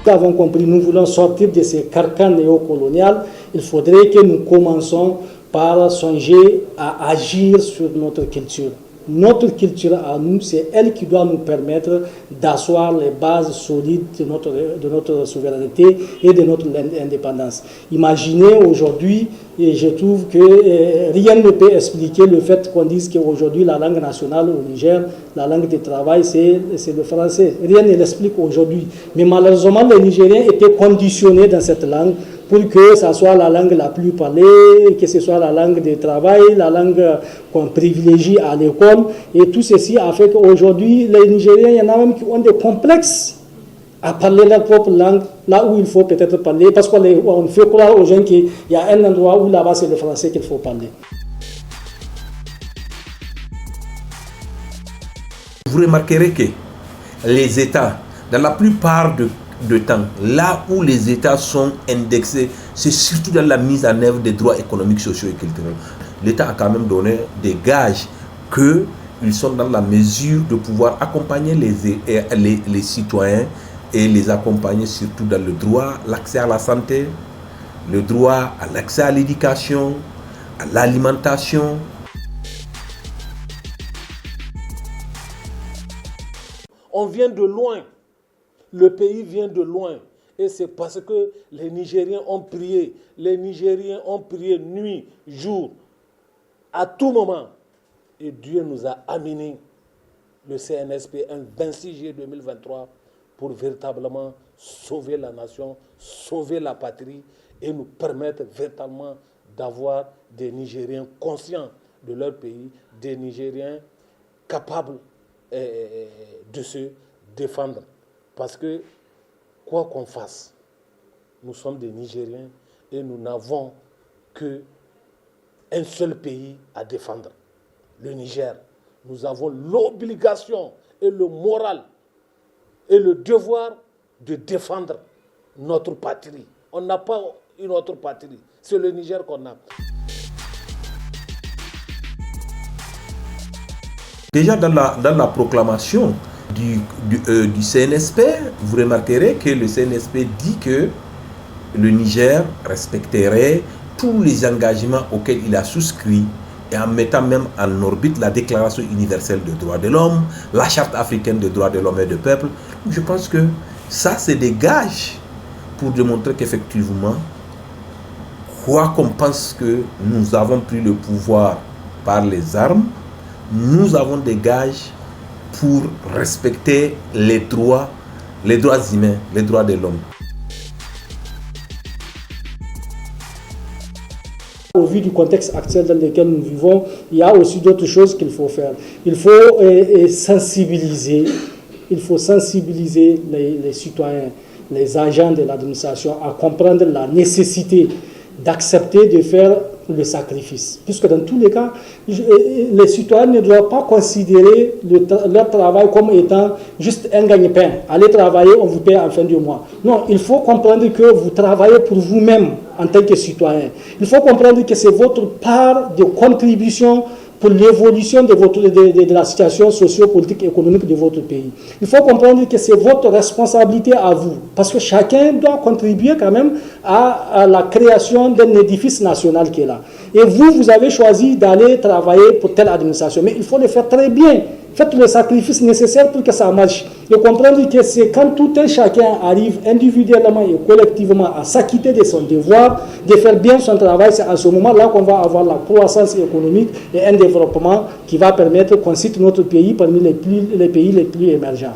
avons compris, nous voulons sortir de ces carcans néocoloniales, il faudrait que nous commençons par songer à agir sur notre culture. Notre culture à nous, c'est elle qui doit nous permettre d'asseoir les bases solides de notre souveraineté et de notre indépendance. Imaginez aujourd'hui, et je trouve que rien ne peut expliquer le fait qu'on dise qu'aujourd'hui la langue nationale au Niger, la langue de travail, c'est le français. Rien ne l'explique aujourd'hui. Mais malheureusement, les Nigériens étaient conditionnés dans cette langue pour que ce soit la langue la plus parlée, que ce soit la langue de travail, la langue qu'on privilégie à l'école. Et tout ceci a fait qu'aujourd'hui, les Nigériens, il y en a même qui ont des complexes à parler leur propre langue, là où il faut peut-être parler, parce qu'on fait croire aux gens qu'il y a un endroit où là-bas c'est le français qu'il faut parler. Vous remarquerez que les États, dans la plupart de temps, là où les États sont indexés, c'est surtout dans la mise en œuvre des droits économiques, sociaux et culturels. L'État a quand même donné des gages qu'ils sont dans la mesure de pouvoir accompagner les citoyens et les accompagner surtout dans le droit, l'accès à la santé, le droit à l'accès à l'éducation, à l'alimentation. On vient de loin. Le pays vient de loin. Et c'est parce que les Nigériens ont prié. Les Nigériens ont prié nuit, jour, à tout moment. Et Dieu nous a amené le CNSP un 26 juillet 2023 pour véritablement sauver la nation, sauver la patrie et nous permettre véritablement d'avoir des Nigériens conscients de leur pays, des Nigériens capables de se défendre. Parce que, quoi qu'on fasse, nous sommes des Nigériens et nous n'avons qu'un seul pays à défendre, le Niger. Nous avons l'obligation et le moral et le devoir de défendre notre patrie. On n'a pas une autre patrie, c'est le Niger qu'on a. Déjà dans la proclamation du CNSP, vous remarquerez que le CNSP dit que le Niger respecterait tous les engagements auxquels il a souscrit et en mettant même en orbite la Déclaration universelle des droits de l'homme, la Charte africaine des droits de l'homme et du peuple. Je pense que ça, c'est des gages pour démontrer qu'effectivement, quoi qu'on pense que nous avons pris le pouvoir par les armes, nous avons des gages pour respecter les droits humains, les droits de l'homme. Au vu du contexte actuel dans lequel nous vivons, il y a aussi d'autres choses qu'il faut faire. Il faut sensibiliser les citoyens, les agents de l'administration à comprendre la nécessité d'accepter de faire le sacrifice. Puisque dans tous les cas, les citoyens ne doivent pas considérer leur travail comme étant juste un gagne-pain. Allez travailler, on vous paie en fin du mois. Non, il faut comprendre que vous travaillez pour vous-même en tant que citoyen. Il faut comprendre que c'est votre part de contribution pour l'évolution de la situation socio-politique et économique de votre pays. Il faut comprendre que c'est votre responsabilité à vous, parce que chacun doit contribuer quand même à la création d'un édifice national qui est là. Et vous avez choisi d'aller travailler pour telle administration, mais il faut le faire très bien. Faites le sacrifice nécessaire pour que ça marche. Et comprendre que c'est quand tout un chacun arrive individuellement et collectivement à s'acquitter de son devoir, de faire bien son travail, c'est à ce moment-là qu'on va avoir la croissance économique et un développement qui va permettre qu'on cite notre pays parmi les pays les plus émergents.